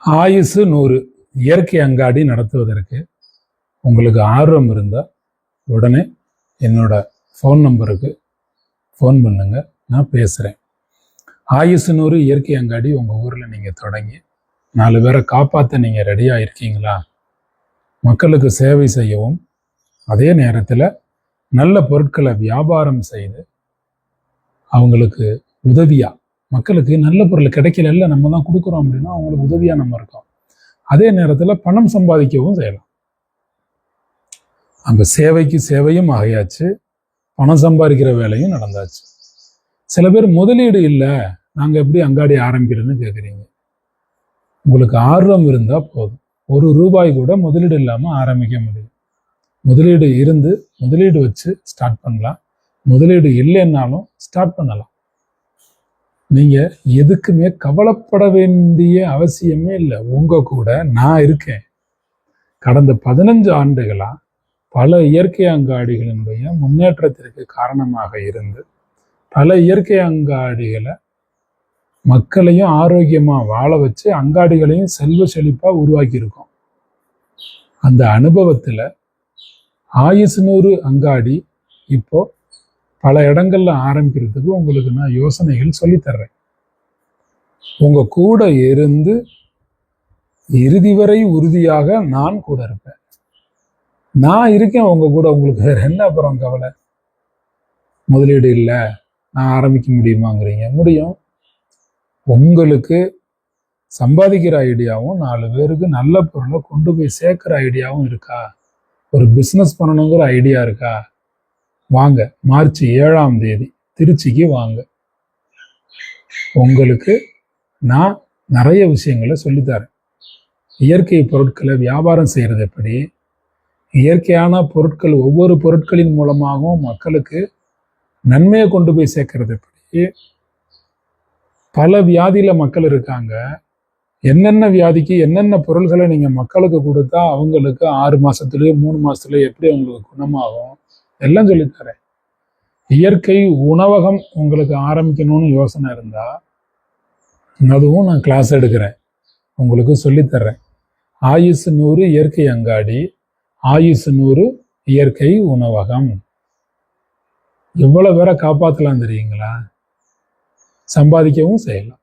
ஆயுசு 100 இயற்கை அங்காடி நடத்துவதற்கு உங்களுக்கு ஆர்வம் இருந்தால் உடனே என்னோட ஃபோன் நம்பருக்கு ஃபோன் பண்ணுங்க, நான் பேசுகிறேன். ஆயுசு 100 இயற்கை அங்காடி உங்கள் ஊரில் நீங்கள் தொடங்கி 4 பேரை காப்பாற்ற நீங்கள் ரெடியாக இருக்கீங்களா? மக்களுக்கு சேவை செய்யவும் அதே நேரத்தில் நல்ல பொருட்களை வியாபாரம் செய்து அவங்களுக்கு உதவியாக, மக்களுக்கு நல்ல பொருள் கிடைக்கல நம்ம தான் கொடுக்குறோம் அப்படின்னா அவங்களுக்கு உதவியாக நம்ம இருக்கோம். அதே நேரத்தில் பணம் சம்பாதிக்கவும் செய்யலாம். அந்த சேவைக்கு சேவையும் ஆகையாச்சு, பணம் சம்பாதிக்கிற வேலையும் நடந்தாச்சு. சில பேர் முதலீடு இல்லை, நாங்கள் எப்படி அங்காடி ஆரம்பிக்கிறதுன்னு கேட்குறீங்க. உங்களுக்கு ஆர்வம் இருந்தால் போதும், ₹1 கூட முதலீடு இல்லாமல் ஆரம்பிக்க முடியும். முதலீடு இருந்து முதலீடு வச்சு ஸ்டார்ட் பண்ணலாம், முதலீடு இல்லைன்னாலும் ஸ்டார்ட் பண்ணலாம். நீங்கள் எதுக்குமே கவலைப்பட வேண்டிய அவசியமே இல்லை. உங்கள் கூட நான் இருக்கேன். கடந்த 15 ஆண்டுகளாக பல இயற்கை அங்காடிகளினுடைய முன்னேற்றத்திற்கு காரணமாக இருந்து பல இயற்கை அங்காடிகளை மக்களையும் ஆரோக்கியமாக வாழ வச்சு அங்காடிகளையும் செல்வ செழிப்பாக உருவாக்கியிருக்கோம். அந்த அனுபவத்தில் ஆயுசு 100 அங்காடி இப்போ பல இடங்கள்ல ஆரம்பிக்கிறதுக்கு உங்களுக்கு நான் யோசனைகள் சொல்லித்தர்றேன். உங்க கூட இருந்து இறுதி வரை உறுதியாக நான் கூட இருப்பேன். நான் இருக்கேன் உங்க கூட, உங்களுக்கு வேற என்ன அப்புறம் கவலை? முதலீடு இல்லை, நான் ஆரம்பிக்க முடியுமாங்கிறீங்க. முடியும். உங்களுக்கு சம்பாதிக்கிற ஐடியாவும் 4 பேருக்கு நல்ல பொருளை கொண்டு போய் சேர்க்கிற ஐடியாவும் இருக்கா? ஒரு பிஸ்னஸ் பண்ணணுங்கிற ஐடியா இருக்கா? வாங்க, மார்ச் 7ஆம் தேதி திருச்சிக்கு வாங்க. உங்களுக்கு நான் நிறைய விஷயங்களை சொல்லித்தரேன். இயற்கை பொருட்களை வியாபாரம் செய்கிறது எப்படி, இயற்கையான பொருட்கள் ஒவ்வொரு பொருட்களின் மூலமாகவும் மக்களுக்கு நன்மையை கொண்டு போய் சேர்க்கறது எப்படி, பல வியாதியில மக்கள் இருக்காங்க, என்னென்ன வியாதிக்கு என்னென்ன பொருள்களை நீங்க மக்களுக்கு கொடுத்தா அவங்களுக்கு 6 மாசத்துலயோ 3 மாசத்துலயோ எப்படி அவங்களுக்கு குணமாகும், எல்லாம் சொல்லித்தரேன். இயற்கை உணவகம் உங்களுக்கு ஆரம்பிக்கணும்னு யோசனை இருந்தா அதுவும் நான் கிளாஸ் எடுக்கிறேன், உங்களுக்கு சொல்லித்தர்றேன். ஆயுசு 100 இயற்கை அங்காடி, ஆயுசு 100 இயற்கை உணவகம். எவ்வளவு பேரை காப்பாற்றலாம் தெரியுங்களா? சம்பாதிக்கவும் செய்யலாம்.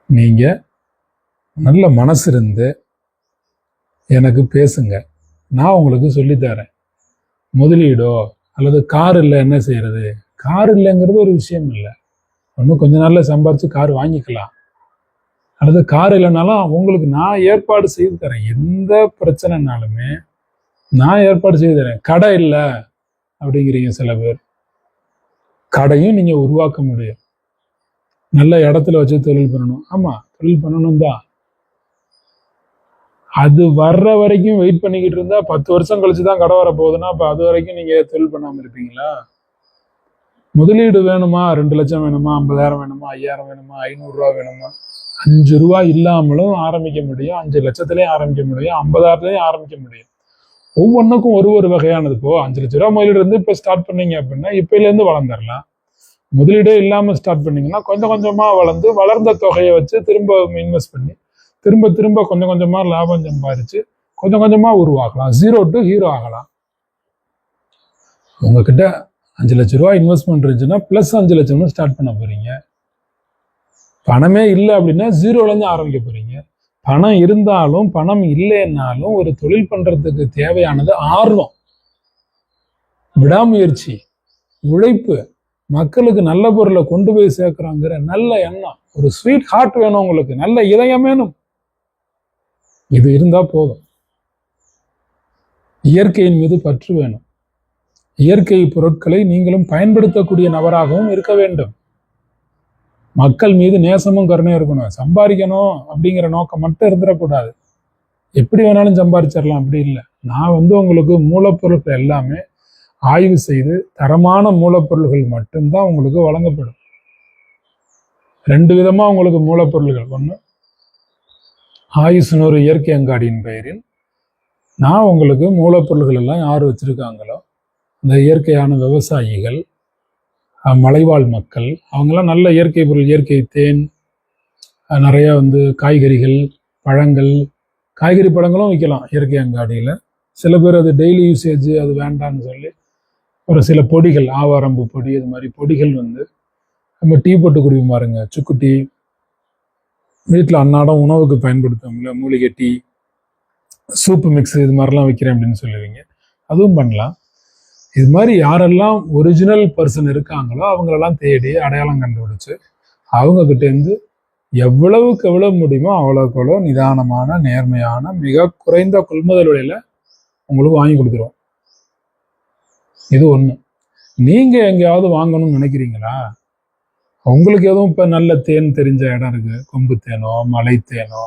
நீங்க நல்ல மனசு இருந்து எனக்கு பேசுங்க, நான் உங்களுக்கு சொல்லித்தரேன். முதலீடோ அல்லது கார் இல்லை என்ன செய்யறது, கார் இல்லைங்கிறது ஒரு விஷயம் இல்லை. இன்னும் கொஞ்ச நாள்ல சம்பாரிச்சு கார் வாங்கிக்கலாம். அல்லது கார் இல்லைனாலும் உங்களுக்கு நான் ஏற்பாடு செய்து தரேன். எந்த பிரச்சனைனாலுமே நான் ஏற்பாடு செய்து தரேன். கடை இல்லை அப்படிங்கிறீங்க சில பேர், கடையும் நீங்க உருவாக்க முடியும். நல்ல இடத்துல வச்சு தொழில் பண்ணணும். ஆமா, தொழில் பண்ணணும் தான். அது வர்ற வரைக்கும் வெயிட் பண்ணிக்கிட்டு இருந்தா 10 வருஷம் கழிச்சுதான் கடை வர போகுதுன்னா அப்ப அது வரைக்கும் நீங்க தொழில் பண்ணாம இருப்பீங்களா? முதலீடு வேணுமா? 2 லட்சம் வேணுமா? 50,000 வேணுமா? 5,000 வேணுமா? 500 ரூபா வேணுமா? 5 ரூபா இல்லாமலும் ஆரம்பிக்க முடியும், 5 லட்சத்துலயும் ஆரம்பிக்க முடியும், 50,000 ஆரம்பிக்க முடியும். ஒவ்வொன்றுக்கும் ஒரு வகையானது. இப்போ 5 லட்ச ரூபா முதலீடு இருந்து இப்ப ஸ்டார்ட் பண்ணீங்க அப்படின்னா இப்பையில இருந்து வளர்ந்துடலாம். முதலீடே இல்லாம ஸ்டார்ட் பண்ணீங்கன்னா கொஞ்சம் கொஞ்சமா வளர்ந்து வளர்ந்த தொகையை வச்சு திரும்ப இன்வெஸ்ட் பண்ணி திரும்ப கொஞ்சம் கொஞ்சமா லாபம் சம்பாதிச்சு கொஞ்சம் கொஞ்சமா உருவாக்கலாம். 0 to ஹீரோ ஆகலாம். உங்ககிட்ட 5 லட்ச ரூபா இன்வெஸ்ட்மெண்ட் இருந்துச்சுன்னா +5 லட்சம்னு ஸ்டார்ட் பண்ண போறீங்க. பணமே இல்லை அப்படின்னா 0ல இருந்து ஆரம்பிக்க போறீங்க. பணம் இருந்தாலும் பணம் இல்லைன்னாலும் ஒரு தொழில் பண்றதுக்கு தேவையானது ஆர்வம், விடாமுயற்சி, உழைப்பு, மக்களுக்கு நல்ல பொருளை கொண்டு போய் சேர்க்கிறாங்கிற நல்ல எண்ணம், ஒரு ஸ்வீட் ஹார்ட் வேணும், உங்களுக்கு நல்ல இதயம் வேணும். இது இருந்தா போதும். இயற்கையின் மீது பற்று வேணும். இயற்கை பொருட்களை நீங்களும் பயன்படுத்தக்கூடிய நபராகவும் இருக்க வேண்டும். மக்கள் மீது நேசமும் கருணையும் இருக்கணும். சம்பாதிக்கணும் அப்படிங்கிற நோக்கம் மட்டும் இருந்துடக்கூடாது. எப்படி வேணாலும் சம்பாதிச்சிடலாம் அப்படி இல்லை. நான் உங்களுக்கு மூலப்பொருட்கள் எல்லாமே ஆய்வு செய்து தரமான மூலப்பொருள்கள் மட்டும்தான் உங்களுக்கு வழங்கப்படும். 2 விதமா உங்களுக்கு மூலப்பொருள்கள். ஒன்று, ஆயுசு 100 இயற்கை அங்காடியின் பெயரில் நான் உங்களுக்கு மூலப்பொருள்கள் எல்லாம் யார் வச்சிருக்காங்களோ அந்த இயற்கையான விவசாயிகள், மலைவாழ் மக்கள், அவங்கெல்லாம் நல்ல இயற்கை பொருள், இயற்கை தேன், நிறைய வந்து காய்கறிகள், பழங்கள், காய்கறி பழங்களும் விற்கலாம் இயற்கை அங்காடியில். சில பேர் அது டெய்லி யூசேஜ் அது வேண்டான்னு சொல்லி ஒரு சில பொடிகள், ஆவாரம்பு பொடி, இது மாதிரி பொடிகள் வந்து நம்ம டீ போட்டு குடிப்போம் பாருங்க, சுக்கு டீ, வீட்டில் அன்னாடம் உணவுக்கு பயன்படுத்துவோம்ல மூலிகை டீ, சூப்பு மிக்ஸ், இது மாதிரிலாம் விற்கிறேன் அப்படின்னு சொல்லுவீங்க, அதுவும் பண்ணலாம். இது மாதிரி யாரெல்லாம் ஒரிஜினல் பர்சன் இருக்காங்களோ அவங்களெல்லாம் தேடி அடையாளம் கண்டுபிடிச்சு அவங்கக்கிட்டேருந்து எவ்வளவுக்கு எவ்வளவு முடியுமோ அவ்வளோக்கு எவ்வளோ நிதானமான, நேர்மையான, மிக குறைந்த கொள்முதல் விலையில் உங்களுக்கு வாங்கி கொடுத்துருவோம். இது ஒன்று. நீங்கள் எங்கேயாவது வாங்கணும்னு நினைக்கிறீங்களா? உங்களுக்கு எதுவும் இப்போ நல்ல தேன் தெரிஞ்ச இடம் இருக்குது, கொம்பு தேனோ, மலை தேனோ,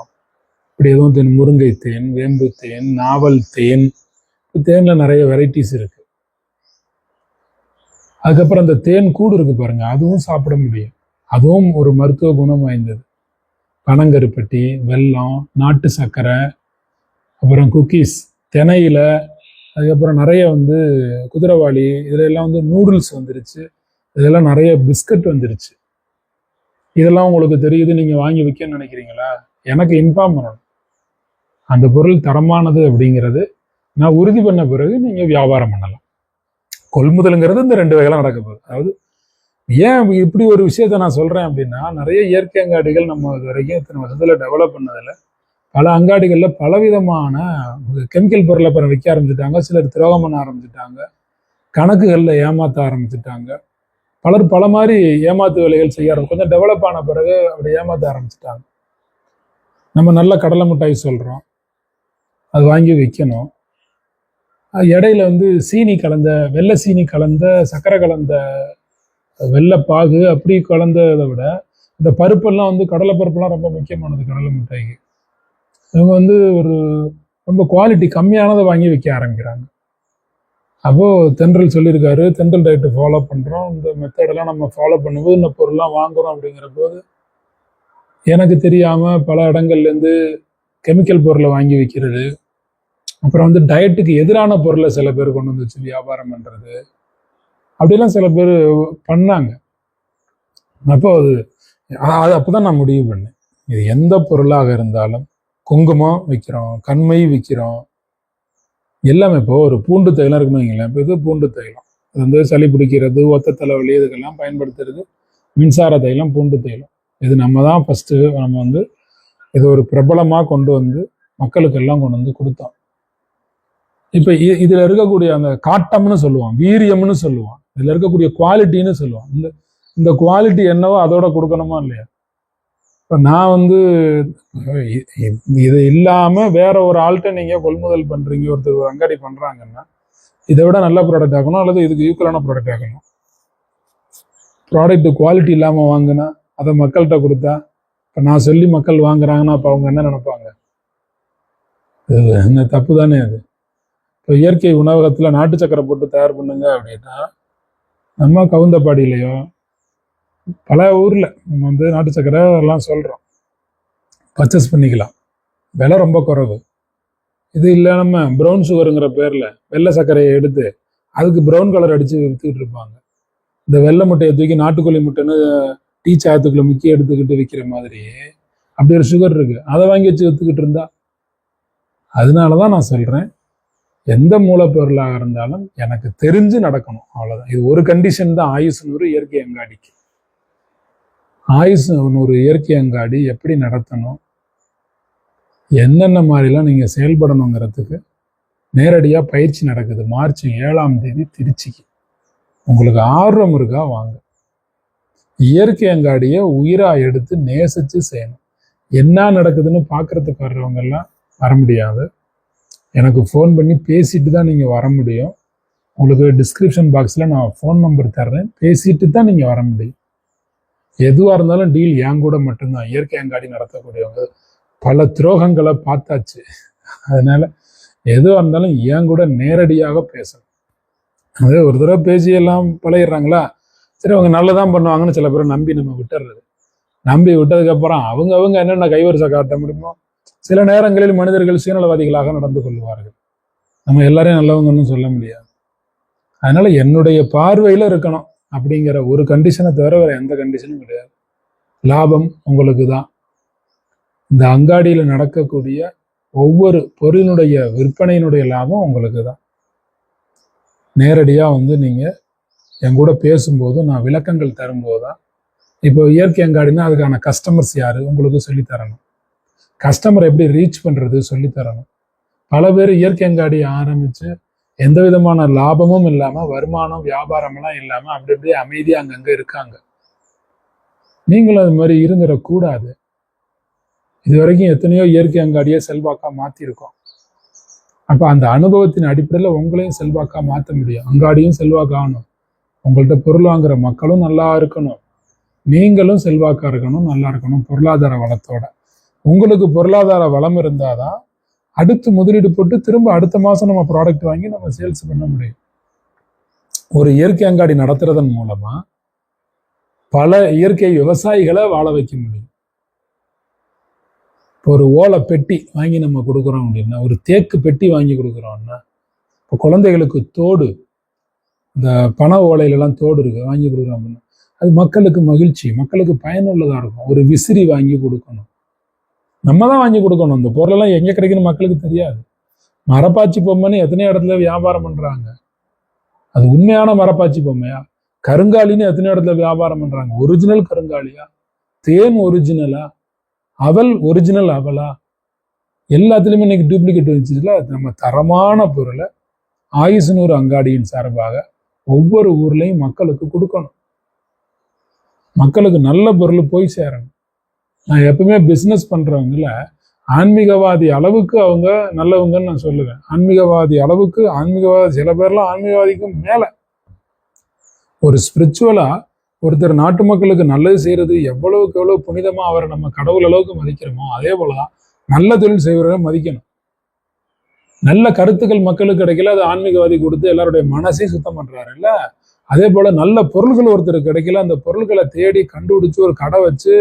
இப்படி எதுவும் தேன், முருங்கை தேன், வேம்பு தேன், நாவல் தேன், தேனில் நிறைய வெரைட்டிஸ் இருக்குது. அதுக்கப்புறம் அந்த தேன் கூடு இருக்குது பாருங்க, அதுவும் சாப்பிட முடியும். அதுவும் ஒரு மருத்துவ குணம் வாய்ந்தது. பனங்கருப்பட்டி, வெல்லம், நாட்டு சர்க்கரை, அப்புறம் குக்கீஸ், தினையில, அதுக்கப்புறம் நிறைய வந்து குதிரைவாளி, இதெல்லாம் வந்து நூடுல்ஸ் வந்துருச்சு, இதெல்லாம் நிறைய பிஸ்கட் வந்துருச்சு. இதெல்லாம் உங்களுக்கு தெரியுது, நீங்கள் வாங்கி விற்கன்னு நினைக்கிறீங்களா? எனக்கு இன்ஃபார்ம் பண்ணணும். அந்த பொருள் தரமானது அப்படிங்கிறது நான் உறுதி பண்ண பிறகு நீங்கள் வியாபாரம் பண்ணலாம். கொள்முதலுங்கிறது இந்த 2 வகைலாம் நடக்க போகுது. அதாவது ஏன் இப்படி ஒரு விஷயத்த நான் சொல்கிறேன் அப்படின்னா, நிறைய இயற்கை அங்காடிகள் நம்ம இது வரைக்கும் இத்தனை வருஷத்தில் டெவலப் பண்ணதில் பல அங்காடிகளில் பலவிதமான கெமிக்கல் பொருளை அப்புறம் விற்க ஆரம்பிச்சுட்டாங்க. சிலர் துரோகம் பண்ண ஆரம்பிச்சுட்டாங்க, கணக்குகளில் ஏமாற்ற ஆரம்பிச்சுட்டாங்க. பலர் பல மாதிரி ஏமாத்து வேலைகள் செய்ய கொஞ்சம் டெவலப் ஆன பிறகு அப்படி ஏமாற்ற ஆரம்பிச்சுட்டாங்க. நம்ம நல்ல கடலை மிட்டாய் சொல்கிறோம், அது வாங்கி விற்கணும். இடையில வந்து சீனி கலந்த, வெள்ளை சீனி கலந்த, சர்க்கரை கலந்த வெள்ளைப்பாகு அப்படி கலந்ததை விட இந்த பருப்பெல்லாம் வந்து கடலை பருப்பெல்லாம் ரொம்ப முக்கியமானது கடலை மிட்டாய்க்கு. இவங்க வந்து ஒரு ரொம்ப குவாலிட்டி கம்மியானதை வாங்கி விற்க ஆரம்பிக்கிறாங்க. அப்போது தென்றல் சொல்லியிருக்காரு, தென்றல் டயட்டு ஃபாலோ பண்ணுறோம், இந்த மெத்தடெல்லாம் நம்ம ஃபாலோ பண்ணும்போது இந்த பொருள்லாம் வாங்குகிறோம். அப்படிங்கிற போது எனக்கு தெரியாமல் பல இடங்கள்லேருந்து கெமிக்கல் பொருளை வாங்கி விற்கிறது, அப்புறம் வந்து டயட்டுக்கு எதிரான பொருளை சில பேர் கொண்டு வந்து வச்சு வியாபாரம் பண்ணுறது, அப்படிலாம் சில பேர் பண்ணாங்க. அப்போ அது அப்போ தான் நான் முடிவு பண்ணேன், இது எந்த பொருளாக இருந்தாலும், குங்குமம் விற்கிறோம், கண்மை விற்கிறோம், எல்லாமே. இப்போ ஒரு பூண்டு தைலம் இருக்குன்னு வைங்களேன். இப்போ இது பூண்டு தைலம், அது வந்து சளி பிடிக்கிறது, ஒத்த தலைவலி, இதுக்கெல்லாம் பயன்படுத்துறது மின்சார தைலம், பூண்டு தைலம். இது நம்ம தான் ஃபஸ்ட்டு நம்ம வந்து இது ஒரு பிரபலமாக கொண்டு வந்து மக்களுக்கெல்லாம் கொண்டு வந்து கொடுத்தோம். இப்போ இதில் இருக்கக்கூடிய அந்த காட்டம்னு சொல்லுவான், வீரியம்னு சொல்லுவான், இதில் இருக்கக்கூடிய குவாலிட்டின்னு சொல்லுவான். இந்த குவாலிட்டி என்னவோ அதோட கொடுக்கணுமா இல்லையா? இப்போ நான் வந்து இது இல்லாமல் வேற ஒரு ஆள்கிட்ட நீங்கள் கொள்முதல் பண்ணுறீங்க, ஒருத்தர் ஒரு அங்காடி பண்ணுறாங்கன்னா இதை விட நல்ல ப்ராடக்ட் ஆகணும், அல்லது இதுக்கு ஈக்குவலான ப்ராடக்ட் ஆகணும். ப்ராடக்ட் குவாலிட்டி இல்லாமல் வாங்கினா அதை மக்கள்கிட்ட கொடுத்தா, இப்போ நான் சொல்லி மக்கள் வாங்குறாங்கன்னா அப்போ அவங்க என்ன நினைப்பாங்க? என்ன தப்பு தானே அது. இப்போ இயற்கை உணவகத்தில் நாட்டு சக்கரை போட்டு தயார் பண்ணுங்க அப்படின்னா, நம்ம கவுந்தப்பாடியிலையோ பல ஊரில் நம்ம வந்து நாட்டு சக்கரை எல்லாம் சொல்கிறோம், பர்ச்சேஸ் பண்ணிக்கலாம், விலை ரொம்ப குறைவு. இது இல்லை நம்ம ப்ரௌன் சுகருங்கிற பேரில் வெள்ளை சர்க்கரையை எடுத்து அதுக்கு ப்ரௌன் கலர் அடித்து விற்றுக்கிட்டு இருப்பாங்க. இந்த வெள்ளை முட்டையை தூக்கி நாட்டுக்கோழி முட்டைன்னு டீ சாயத்துக்குள்ள முக்கிய எடுத்துக்கிட்டு விற்கிற மாதிரி அப்படி ஒரு சுகர் இருக்குது, அதை வாங்கி வச்சு விற்றுக்கிட்டு இருந்தா. அதனால தான் நான் சொல்கிறேன், எந்த மூலப்பொருளாக இருந்தாலும் எனக்கு தெரிஞ்சு நடக்கணும், அவ்வளோதான். இது ஒரு கண்டிஷன் தான் ஆயுஷ் 100 இயற்கை அங்காடிக்கு. ஆயுஷ் 100 இயற்கை அங்காடி எப்படி நடத்தணும், என்னென்ன மாதிரிலாம் நீங்கள் செயல்படணுங்கிறதுக்கு நேரடியாக பயிற்சி நடக்குது. மார்ச் 7ஆம் தேதி திருச்சிக்கு. உங்களுக்கு ஆர்வம் இருக்கா வாங்க. இயற்கை அங்காடியை உயிராக எடுத்து நேசித்து செய்யணும். என்ன நடக்குதுன்னு பார்க்கறதுக்கு வர்றவங்கெல்லாம் வர முடியாது, எனக்கு ஃபோன் பண்ணி பேசிட்டு தான் நீங்கள் வர முடியும். உங்களுக்கு டிஸ்கிரிப்ஷன் பாக்ஸில் நான் ஃபோன் நம்பர் தர்றேன், பேசிட்டு தான் நீங்கள் வர முடியும். எதுவாக இருந்தாலும் டீல் என் கூட மட்டும்தான். இயற்கை அங்காடி நடத்தக்கூடியவங்க பல துரோகங்களை பார்த்தாச்சு, அதனால எதுவாக இருந்தாலும் என் கூட நேரடியாக பேசணும். அதே ஒரு தடவை பேசி எல்லாம் பழகிடுறாங்களா, சரி அவங்க நல்லதான் பண்ணுவாங்கன்னு சில பேரை நம்பி நம்ம விட்டுறது. நம்பி விட்டதுக்கப்புறம் அவங்க என்னென்ன கைவரிசை காட்ட முடியுமோ, சில நேரங்களில் மனிதர்கள் சுயநலவாதிகளாக நடந்து கொள்வார்கள். நம்ம எல்லாரையும் நல்லவங்கன்னு சொல்ல முடியாது. அதனால என்னுடைய பார்வையில் இருக்கணும் அப்படிங்கிற ஒரு கண்டிஷனை தவிர வேற எந்த கண்டிஷனும் கிடையாது. லாபம் உங்களுக்கு தான். இந்த அங்காடியில் நடக்கக்கூடிய ஒவ்வொரு பொருளினுடைய விற்பனையினுடைய லாபம் உங்களுக்கு தான். நேரடியாக நீங்கள் என் கூட பேசும்போது நான் விளக்கங்கள் தரும்போது தான். இப்போ இயற்கை அங்காடினா அதுக்கான கஸ்டமர்ஸ் யார் உங்களுக்கு சொல்லித்தரணும். கஸ்டமர் எப்படி ரீச் பண்ணுறது சொல்லித்தரணும். பல பேர் இயற்கை அங்காடி ஆரம்பித்து எந்த விதமான லாபமும் இல்லாமல், வருமானம் வியாபாரம்லாம் இல்லாமல் அப்படி அப்படியே அமைதியாக அங்கங்கே இருக்காங்க. நீங்களும் அது மாதிரி இருந்துடக்கூடாது. இது வரைக்கும் எத்தனையோ இயற்கை அங்காடியை செல்வாக்கா மாற்றிருக்கோம். அப்போ அந்த அனுபவத்தின் அடிப்படையில் உங்களையும் செல்வாக்கா மாற்ற முடியும். அங்காடியும் செல்வாக்காகணும், உங்கள்கிட்ட பொருள் வாங்குற மக்களும் நல்லா இருக்கணும், நீங்களும் செல்வாக்கா இருக்கணும், நல்லா இருக்கணும். பொருளாதார வளத்தோட உங்களுக்கு பொருளாதார வளம் இருந்தாதான் அடுத்து முதலீடு போட்டு திரும்ப அடுத்த மாதம் நம்ம ப்ராடக்ட் வாங்கி நம்ம சேல்ஸ் பண்ண முடியும். ஒரு இயற்கை அங்காடி நடத்துறதன் மூலமா பல இயற்கை விவசாயிகளை வாழ வைக்க முடியும். ஒரு ஓலை பெட்டி வாங்கி நம்ம கொடுக்குறோம் அப்படின்னா, ஒரு தேக்கு பெட்டி வாங்கி கொடுக்குறோம்னா, இப்போ குழந்தைகளுக்கு தோடு, இந்த பண ஓலையிலலாம் தோடு இருக்கு, வாங்கி கொடுக்குறோம் அப்படின்னா அது மக்களுக்கு மகிழ்ச்சி, மக்களுக்கு பயனுள்ளதாக இருக்கும். ஒரு விசிறி வாங்கி கொடுக்கணும், நம்ம தான் வாங்கி கொடுக்கணும். இந்த பொருளெல்லாம் எங்கே கிடைக்குன்னு மக்களுக்கு தெரியாது. மரப்பாச்சி பொம்மைன்னு எத்தனையோ இடத்துல வியாபாரம் பண்ணுறாங்க, அது உண்மையான மரப்பாச்சி பொம்மையா? கருங்காலின்னு எத்தனையோ இடத்துல வியாபாரம் பண்ணுறாங்க. ஒரிஜினல் கருங்காலியா? தேன் ஒரிஜினலா? அவல் ஒரிஜினல் அவலா? எல்லாத்துலேயுமே இன்னைக்கு டூப்ளிகேட் வச்சுல. நம்ம தரமான பொருளை ஆயுசுநூறு அங்காடியின் சார்பாக ஒவ்வொரு ஊர்லேயும் மக்களுக்கு கொடுக்கணும். மக்களுக்கு நல்ல பொருள் போய் சேரணும். நான் எப்பவுமே பிஸ்னஸ் பண்ணுறவங்கள ஆன்மீகவாதி அளவுக்கு அவங்க நல்லவங்கன்னு நான் சொல்லுவேன். ஆன்மீகவாதி அளவுக்கு, ஆன்மீகவாதி சில பேர்லாம் ஆன்மீகவாதிக்கும் மேலே. ஒரு ஸ்பிரிச்சுவலா ஒருத்தர் நாட்டு மக்களுக்கு நல்லது செய்யறது எவ்வளவுக்கு எவ்வளவு புனிதமா அவரை நம்ம கடவுள் அளவுக்கு மதிக்கிறோமோ அதே போலதான் நல்ல தொழில் செய்வரை மதிக்கணும். நல்ல கருத்துக்கள் மக்களுக்கு கிடைக்கல, அது ஆன்மீகவாதி கொடுத்து எல்லாருடைய மனசையும் சுத்தம் பண்றாரு இல்ல. அதே போல நல்ல பொருள்கள் ஒருத்தர் கிடைக்கல, அந்த பொருட்களை தேடி கண்டுபிடிச்சு ஒரு கடை வச்சு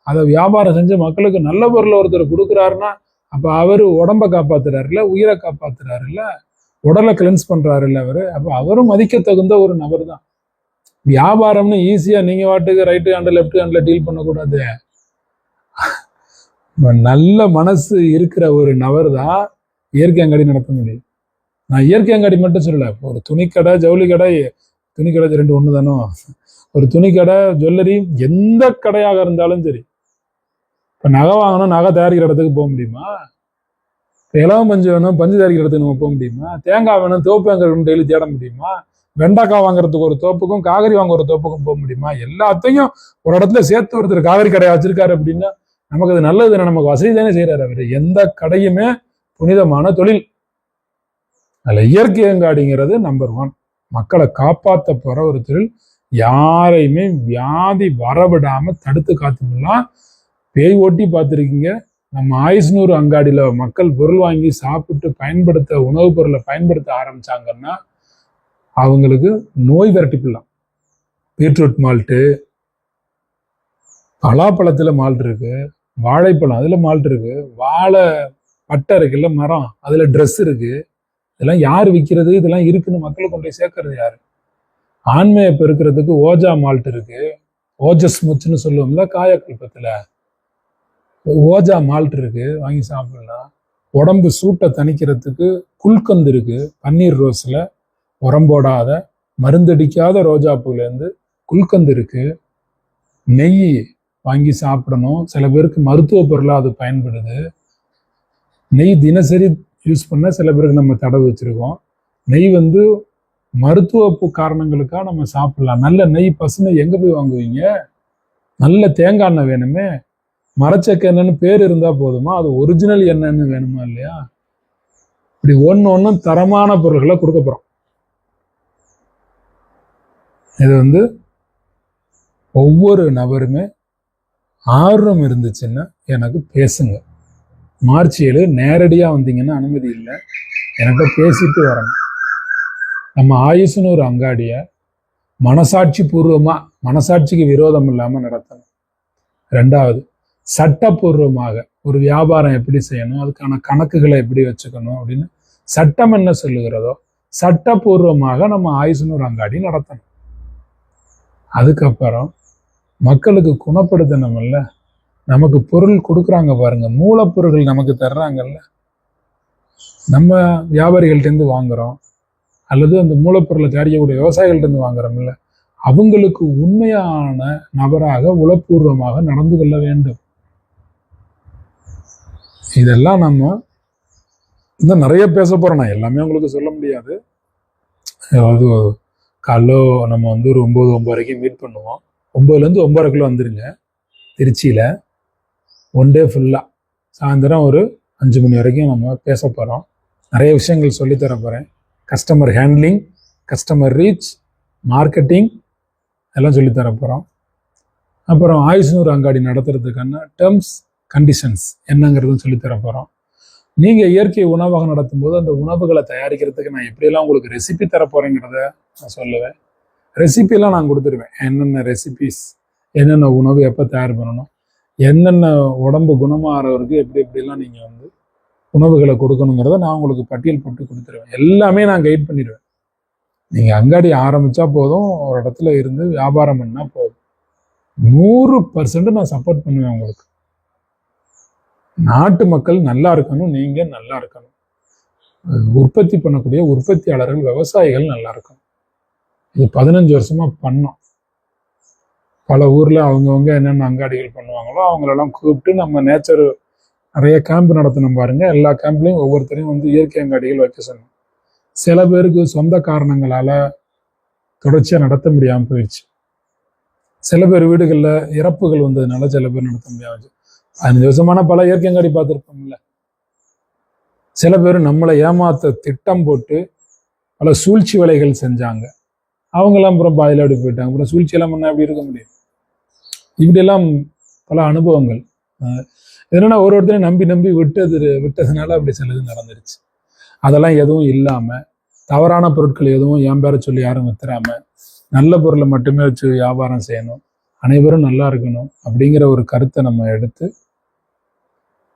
அதை வியாபாரம் செஞ்சு மக்களுக்கு நல்ல பொருளை ஒருத்தர் கொடுக்குறாருன்னா அப்ப அவரு உடம்ப காப்பாத்துறாரு இல்ல, உயிரை காப்பாத்துறாரு இல்ல, உடலை கிளென்ஸ் பண்றாரு இல்ல அவரு. அப்ப அவரும் மதிக்க தகுந்த ஒரு நபர் தான். வியாபாரம்னு ஈஸியா நீங்க வாட்டுக்கு ரைட்டு ஹேண்ட் லெஃப்ட் ஹேண்ட்ல டீல் பண்ணக்கூடாது. நல்ல மனசு இருக்கிற ஒரு நபர் தான் இயற்கை அங்காடி நடத்த முடியும். நான் இயற்கை அங்காடி மட்டும் சொல்லல, ஒரு துணிக்கடை, ஜவுளி கடை, துணிக்கடை ரெண்டு ஒன்று தானோ, ஒரு துணிக்கடை, ஜுவல்லரி, எந்த கடையாக இருந்தாலும் சரி. இப்போ நகை வாங்கணும், நகை தயாரிக்கிற இடத்துக்கு போக முடியுமா? இப்போ இலவம் பஞ்சு வேணும், பஞ்சு தயாரிக்கிற இடத்துக்கு நம்ம போக முடியுமா? தேங்காய் வேணும், தோப்பு அங்கே டெய்லி தேட முடியுமா? வெண்டைக்காய் வாங்குறதுக்கு ஒரு தோப்புக்கும் காய்கறி வாங்க ஒரு தோப்புக்கும் போக முடியுமா? எல்லாத்தையும் ஒரு இடத்துல சேர்த்து ஒருத்தர் காய்கறி கடையை வச்சிருக்காரு அப்படின்னா நமக்கு அது நல்லது தானே, நமக்கு வசதி தானே செய்யறாரு அவரு. எந்த கடையுமே புனிதமான தொழில். அதுல இயற்கை அங்காடிங்கிறது நம்பர் 1. மக்களை காப்பாற்ற போற ஒரு தொழில். யாரையுமே வியாதி வரவிடாம தடுத்து காத்துக்கலாம். பேய் ஓட்டி பார்த்துருக்கீங்க. நம்ம ஆயுசுநூறு அங்காடியில மக்கள் பொருள் வாங்கி சாப்பிட்டு பயன்படுத்த, உணவுப் பொருளை பயன்படுத்த ஆரம்பிச்சாங்கன்னா அவங்களுக்கு நோய் விரட்டிப்பிடலாம். பீட்ரூட் மால்ட்டு, பலாப்பழத்துல மால்ட் இருக்கு, வாழைப்பழம் அதுல மால்ட் இருக்கு, வாழை பட்டை இருக்குல்ல, மரம் அதுல ட்ரெஸ் இருக்கு. இதெல்லாம் யார் விற்கிறது? இதெல்லாம் இருக்குன்னு மக்களை கொண்டு போய் சேர்க்கறது யாரு? ஆண்மையை பெருக்கிறதுக்கு ஓஜா மால்ட் இருக்கு, ஓஜஸ் முச்சுன்னு சொல்லுவோம்ல காயக்கல்பத்துல, ஓஜா மால்ட் இருக்கு, வாங்கி சாப்பிடலாம். உடம்பு சூட்டை தணிக்கிறதுக்கு குல்கந்து இருக்கு, பன்னீர் ரோஸ்ல உரம்போடாத மருந்தடிக்காத ரோஜா பூலேருந்து குல்கந்து இருக்கு. நெய் வாங்கி சாப்பிடணும். சில பேருக்கு மருத்துவ பொருளாக அது பயன்படுது. நெய் தினசரி யூஸ் பண்ண சில பேருக்கு நம்ம தடவை வச்சிருக்கோம். நெய் மருத்துவ காரணங்களுக்காக நம்ம சாப்பிடலாம். நல்ல நெய் பசுமை எங்க போய் வாங்குவீங்க? நல்ல தேங்காய் எண்ணெய் வேணுமே. மரச்சக்க எண்ணெய்னு பேர் இருந்தா போதுமா? அது ஒரிஜினல் எண்ணெய்னு வேணுமா இல்லையா? இப்படி ஒன்னும் தரமான பொருட்களை கொடுக்க போறோம். இது ஒவ்வொரு நபருமே ஆர்வம் இருந்துச்சுன்னா எனக்கு பேசுங்க. மார்ச் 7 நேரடியா வந்தீங்கன்னா அனுமதி இல்லை, எனக்கு பேசிட்டு வரணும். நம்ம ஆயுசுநூறு அங்காடிய மனசாட்சி பூர்வமா, மனசாட்சிக்கு விரோதம் இல்லாம நடத்தணும். 2வது, சட்டப்பூர்வமாக ஒரு வியாபாரம் எப்படி செய்யணும், அதுக்கான கணக்குகளை எப்படி வச்சுக்கணும் அப்படின்னு சட்டம் என்ன சொல்லுகிறதோ சட்டப்பூர்வமாக நம்ம ஆயுசுநூறு அங்காடி நடத்தணும். அதுக்கப்புறம் மக்களுக்கு குணப்படுத்தணும்ல, நமக்கு பொருள் கொடுக்குறாங்க பாருங்க, மூலப்பொருட்கள் நமக்கு தர்றாங்கல்ல, நம்ம வியாபாரிகள்டேருந்து வாங்குறோம் அல்லது அந்த மூலப்பொருளை தயாரிக்கக்கூடிய விவசாயிகள்டேருந்து வாங்குறோம்ல, அவங்களுக்கு உண்மையான நபராக உளப்பூர்வமாக நடந்து கொள்ள வேண்டும். இதெல்லாம் நம்ம இன்னும் நிறைய பேச போறோம். நான் எல்லாமே உங்களுக்கு சொல்ல முடியாது. அதாவது காலைல நம்ம ஒரு 9 மீட் பண்ணுவோம். 9லேருந்து 9:30 வந்துருங்க திருச்சியில. ஒன் டே ஃபுல்லா சாயந்தரம் ஒரு 5 மணி வரைக்கும் நம்ம பேச போறோம். நிறைய விஷயங்கள் சொல்லித்தர போறேன். Customer handling, customer reach, marketing எல்லாம் சொல்லித்தர போறோம். அப்புறம் ஆயுஷ்நூறு அங்காடி நடத்துறதுக்கான டேர்ம்ஸ் கண்டிஷன்ஸ் என்னங்கிறதும் சொல்லித்தர போறோம். நீங்க இயற்கை உணவகம் நடத்தும் போது அந்த உணவுகளை தயாரிக்கிறதுக்கு நான் எப்படியெல்லாம் உங்களுக்கு ரெசிபி தர போறேங்கிறத நான் சொல்லுவேன். ரெசிபியெல்லாம் நான் கொடுத்துருவேன். என்னென்ன ரெசிபிஸ், என்னென்ன உணவு எப்போ தயார் பண்ணணும், என்னென்ன உடம்பு குணமாகறவருக்கு எப்படி எப்படிலாம் நீங்கள் உணவுகளை கொடுக்கணுங்கிறத நான் உங்களுக்கு பட்டியல் போட்டு கொடுத்துருவேன். எல்லாமே நான் கைட் பண்ணிடுவேன். நீங்கள் அங்காடி ஆரம்பித்தா போதும், ஒரு இடத்துல இருந்து வியாபாரம் பண்ணால் போதும். 100% நான் சப்போர்ட் பண்ணுவேன் உங்களுக்கு. நாட்டு மக்கள் நல்லா இருக்கணும், நீங்கள் நல்லா இருக்கணும், உற்பத்தி பண்ணக்கூடிய உற்பத்தியாளர்கள், விவசாயிகள் நல்லா இருக்கணும். இது 15 வருஷமா பண்ணோம். பல ஊர்ல அவங்கவுங்க என்னென்ன அங்காடிகள் பண்ணுவாங்களோ அவங்களெல்லாம் கூப்பிட்டு நம்ம நேச்சர் நிறைய கேம்ப் நடத்தணும் பாருங்க. எல்லா கேம்ப்லையும் ஒவ்வொருத்தரையும் இயற்கை அங்காடிகள் வைக்க சொன்னோம். சில பேருக்கு சொந்த காரணங்களால தொடர்ச்சியா நடத்த முடியாமல் போயிடுச்சு. சில பேர் வீடுகளில் இறப்புகள் வந்ததுனால சில பேர் நடத்த முடியாது. 15 வருஷமான பல இயற்கை அங்காடி பார்த்துருப்போம்ல. சில பேர் நம்மளை ஏமாத்த திட்டம் போட்டு பல சூழ்ச்சி வேலைகள் செஞ்சாங்க. அவங்கெல்லாம் அப்புறம் பாதியில் அப்படி போயிட்டாங்க. அப்புறம் சூழ்ச்சியெல்லாம் பண்ணால் எப்படி இருக்க முடியும்? இப்படியெல்லாம் பல அனுபவங்கள். என்னன்னா ஒருத்தரையும் நம்பி நம்பி விட்டதுனால அப்படி சிலது நடந்துருச்சு. அதெல்லாம் எதுவும் இல்லாமல், தவறான பொருட்கள் எதுவும் என் பேரை சொல்லி யாரும் வித்துறாம, நல்ல பொருளை மட்டுமே வச்சு வியாபாரம் செய்யணும், அனைவரும் நல்லா இருக்கணும் அப்படிங்கிற ஒரு கருத்தை நம்ம எடுத்து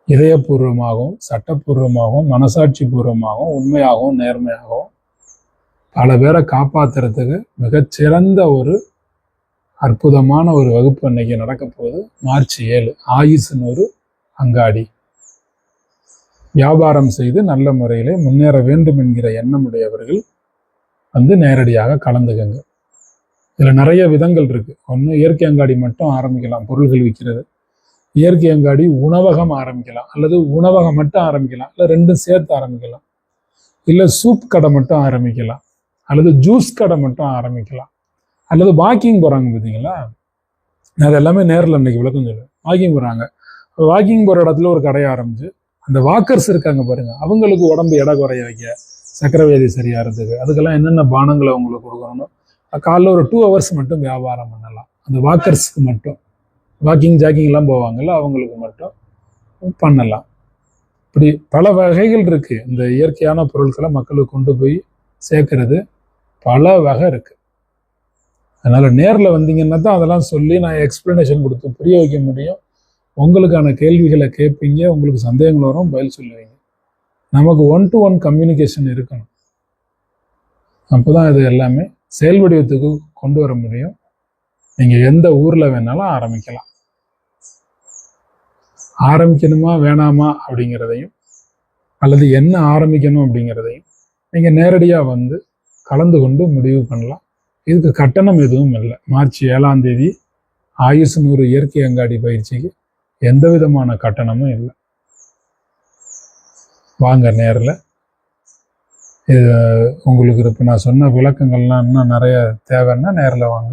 இதயபூர்வமாகவும் சட்டப்பூர்வமாகவும் மனசாட்சி பூர்வமாகவும் உண்மையாகவும் நேர்மையாகவும் பல பேரை காப்பாத்துறதுக்கு மிகச்சிறந்த ஒரு அற்புதமான ஒரு வகுப்பு இன்னைக்கு நடக்க போகுது. மார்ச் 7 ஆயுஷ்நூறு அங்காடி. வியாபாரம் செய்து நல்ல முறையிலே முன்னேற வேண்டும் என்கிற எண்ணமுடையவர்கள் நேரடியாக கலந்துக்கங்க. இதுல நிறைய விதங்கள் இருக்கு. ஒன்று, இயற்கை அங்காடி மட்டும் ஆரம்பிக்கலாம், பொருள்கள் விற்கிறது. இயற்கை அங்காடி உணவகம் ஆரம்பிக்கலாம், அல்லது உணவகம் மட்டும் ஆரம்பிக்கலாம், இல்லை ரெண்டும் சேர்த்து ஆரம்பிக்கலாம், இல்லை சூப் கடை மட்டும் ஆரம்பிக்கலாம், அல்லது ஜூஸ் கடை மட்டும் ஆரம்பிக்கலாம், அல்லது வாக்கிங் போறாங்க பார்த்தீங்களா, அது எல்லாமே நேரில் இன்னைக்கு விளக்கம் சொல்லுவேன். வாக்கிங் போறாங்க, வாக்கிங் போற இடத்துல ஒரு கடையை ஆரம்பிச்சு அந்த வாக்கர்ஸ் இருக்காங்க பாருங்க, அவங்களுக்கு உடம்பு எடை குறைய வைக்க, சக்கரை வியாதி சரியாகிறதுக்கு, அதுக்கெல்லாம் என்னென்ன பானங்களை அவங்களுக்கு கொடுக்கணும். காலைல ஒரு 2 hours மட்டும் வியாபாரம் பண்ணலாம். அந்த வாக்கர்ஸ்க்கு மட்டும், வாக்கிங் ஜாக்கிங்லாம் போவாங்கல்ல, அவங்களுக்கு மட்டும் பண்ணலாம். இப்படி பல வகைகள் இருக்கு. இந்த இயற்கையான பொருட்களை மக்களுக்கு கொண்டு போய் சேர்க்கறது பல வகை இருக்கு. அதனால நேரில் வந்தீங்கன்னா தான் அதெல்லாம் சொல்லி நான் எக்ஸ்பிளனேஷன் கொடுத்து புரிய வைக்க முடியும். உங்களுக்கான கேள்விகளை கேட்பீங்க, உங்களுக்கு சந்தேகங்கள் வரும், பதில் சொல்லுவீங்க. நமக்கு 1-to-1 கம்யூனிகேஷன் இருக்கணும். அப்போதான் இது எல்லாமே செயல் வடிவத்துக்கு கொண்டு வர முடியும். நீங்க எந்த ஊர்ல வேணாலும் ஆரம்பிக்கலாம். ஆரம்பிக்கணுமா வேணாமா அப்படிங்கிறதையும், அல்லது என்ன ஆரம்பிக்கணும் அப்படிங்கிறதையும் நீங்க நேரடியா கலந்து கொண்டு முடிவு பண்ணலாம். இதுக்கு கட்டணம் எதுவும் இல்லை. மார்ச் 7ஆம் தேதி ஆயுஷ்நூறு இயற்கை அங்காடி பயிற்சிக்கு எந்த விதமான கட்டணமும் இல்லை. வாங்க நேரில். இது உங்களுக்கு இப்போ நான் சொன்ன விளக்கங்கள்லாம் இன்னும் நிறைய தேவைன்னா நேரில் வாங்க.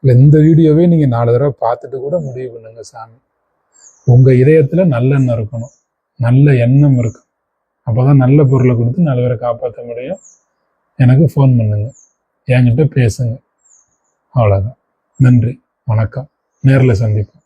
இல்லை இந்த வீடியோவே நீங்கள் 4 தடவை பார்த்துட்டு கூட முடிவு பண்ணுங்க. சாமி, உங்கள் இதயத்தில் நல்லெண்ணம் இருக்கணும், நல்ல எண்ணம் இருக்கும். அப்போ தான் நல்ல பொருளை கொடுத்து நல்ல பேரை காப்பாற்ற முடியும். எனக்கு ஃபோன் பண்ணுங்க, என்கிட்ட பேசுங்க. அவ்வளோதான். நன்றி, வணக்கம். நேரில் சந்திப்போம்.